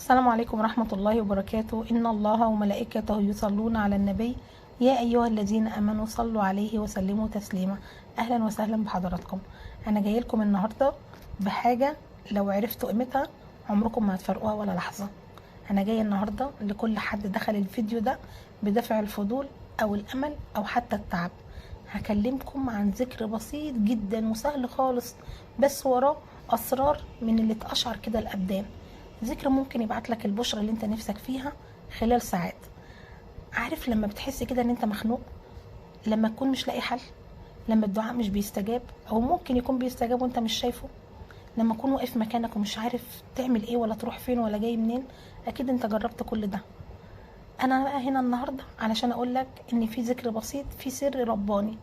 السلام عليكم ورحمة الله وبركاته. إن الله وملائكته يصلون على النبي يا أيها الذين آمنوا صلوا عليه وسلموا تسليما. أهلا وسهلا بحضراتكم. أنا جاي لكم النهاردة بحاجة لو عرفتوا قيمتها عمركم ما هتفرقوها ولا لحظة. أنا جاي النهاردة لكل حد دخل الفيديو ده بدافع الفضول أو الأمل أو حتى التعب. هكلمكم عن ذكر بسيط جدا وسهل خالص، بس وراه أسرار من اللي تقشعر كده الأبدان. ذكر ممكن يبعت لك البشرة اللي انت نفسك فيها خلال ساعات. عارف لما بتحس كده ان انت مخنوق، لما تكون مش لاقي حل، لما الدعاء مش بيستجاب او ممكن يكون بيستجاب وانت مش شايفه، لما تكون واقف مكانك ومش عارف تعمل ايه ولا تروح فين ولا جاي منين، اكيد انت جربت كل ده. انا بقى هنا النهارده علشان اقول لك ان في ذكر بسيط، في سر رباني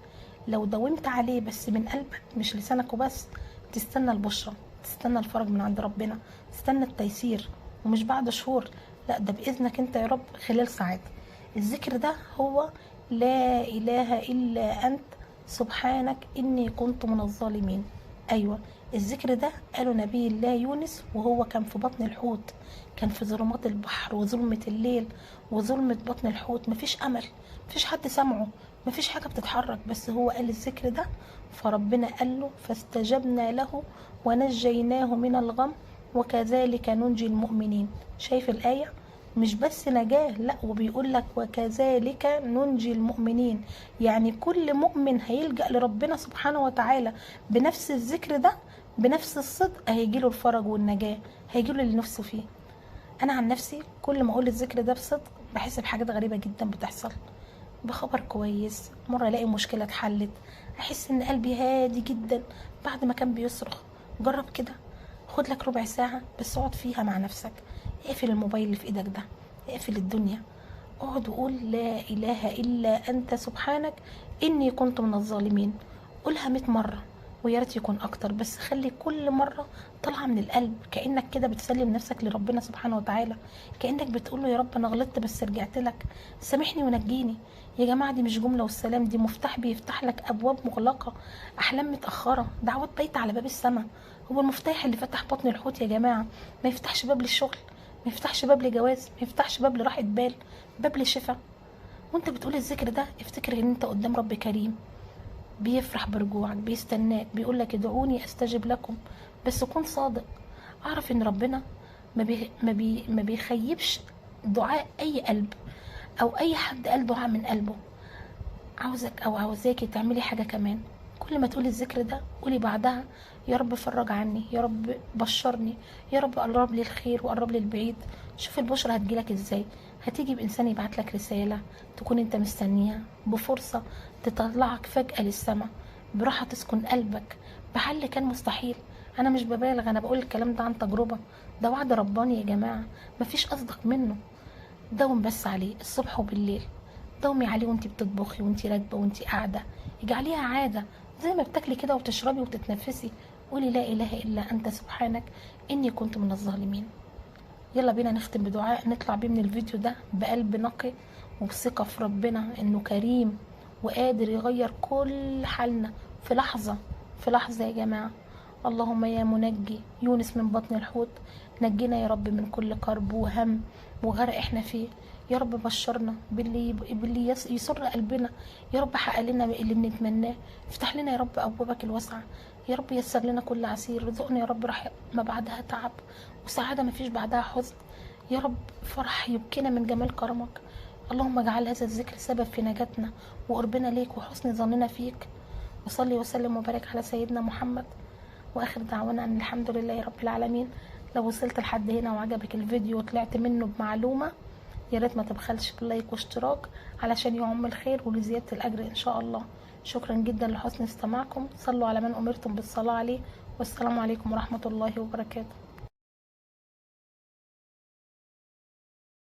لو داومت عليه بس من قلبك مش لسانك وبس، تستنى البشرة، تستنى الفرج من عند ربنا، تستنى التيسير، ومش بعد شهور، لا ده بإذنك انت يا رب خلال ساعات. الذكر ده هو لا إله إلا أنت سبحانك إني كنت من الظالمين. أيوة، الذكر ده قاله نبي الله يونس وهو كان في بطن الحوت، كان في ظلمات البحر وظلمة الليل وظلمة بطن الحوت، مفيش أمل، مفيش حد سمعه، مفيش حاجة بتتحرك، بس هو قال الذكر ده فربنا قال له فاستجبنا له ونجيناه من الغم وكذلك ننجي المؤمنين. شايف الآية؟ مش بس نجاه، لا وبيقول لك وكذلك ننجي المؤمنين، يعني كل مؤمن هيلجأ لربنا سبحانه وتعالى بنفس الذكر ده بنفس الصدق هيجيله الفرج والنجاة، هيجيله اللي نفسه فيه. انا عن نفسي كل ما اقول الذكر ده بصدق بحس بحاجات غريبة جدا بتحصل، بخبر كويس، مرة الاقي مشكلة اتحلت، احس ان قلبي هادي جدا بعد ما كان بيصرخ. جرب كده، خد لك ربع ساعة بس اقعد فيها مع نفسك، اقفل الموبايل اللي في ايدك ده، اقفل الدنيا، اقعد وقول لا اله الا انت سبحانك اني كنت من الظالمين. قولها 100 مرة ويا ريت يكون اكتر، بس خلي كل مرة طالعة من القلب، كأنك كده بتسلم نفسك لربنا سبحانه وتعالى، كأنك بتقول له يا رب انا غلطت بس رجعت لك، سامحني ونجيني. يا جماعة دي مش جملة والسلام، دي مفتاح بيفتح لك ابواب مغلقة، احلام متأخرة، دعوات بايتة على باب السماء. هو المفتاح اللي فتح بطن الحوت يا جماعة ما يفتحش باب للشغل، ما يفتحش باب لجواز، ما يفتحش باب لراحة بال، باب لشفاء. وانت بتقول الذكر ده افتكر ان انت قدام رب كريم بيفرح برجوعك، بيستناك، بيقول لك ادعوني استجب لكم، بس كن صادق. اعرف ان ربنا ما بيخيبش دعاء اي قلب او اي حد قال دعاء من قلبه. عاوزك او عاوزاكي تعملي حاجة كمان، كل ما تقولي الذكر ده قولي بعدها يا رب فرج عني، يا رب بشرني، يا رب قرب لي الخير وقرب لي البعيد. شوف البشرة هتجيلك ازاي، هتيجي بإنسان يبعت لك رسالة تكون انت مستنيها، بفرصة تطلعك فجأة للسما، براحة تسكن قلبك، بحل كان مستحيل. انا مش ببالغ، انا بقول الكلام ده عن تجربة، ده وعد رباني يا جماعة، مفيش اصدق منه. داوم بس عليه الصبح وبالليل، داومي عليه وانتي بتطبخي وانتي راكبه وانتي قاعده، اجعليها عاده زي ما بتاكلي كده وتشربي وتتنفسي. قولي لا اله الا انت سبحانك اني كنت من الظالمين. يلا بينا نختم بدعاء نطلع بيه من الفيديو ده بقلب نقي وبثقه في ربنا انه كريم وقادر يغير كل حالنا في لحظه، في لحظه يا جماعه. اللهم يا منجي يونس من بطن الحوت، نجينا يا رب من كل كرب وهم وغرق احنا فيه. يا رب بشرنا باللي يسر قلبنا، يا رب حقق لنا اللي بنتمناه، افتح لنا يا رب ابوابك الواسعه، يا رب يسر لنا كل عسير، رزقنا يا رب راح ما بعدها تعب وسعاده ما فيش بعدها حزن، يا رب فرح يبكينا من جمال كرمك. اللهم اجعل هذا الذكر سبب في نجاتنا وقربنا ليك وحسن ظننا فيك. وصلي وسلم وبارك على سيدنا محمد، واخر دعوانا ان الحمد لله رب العالمين. لو وصلت لحد هنا وعجبك الفيديو وطلعت منه بمعلومة، يا ريت ما تبخلش باللايك واشتراك علشان يعم الخير ولزيادة الاجر ان شاء الله. شكرا جدا لحسن استماعكم، صلوا على من امرتم بالصلاة عليه، والسلام عليكم ورحمة الله وبركاته.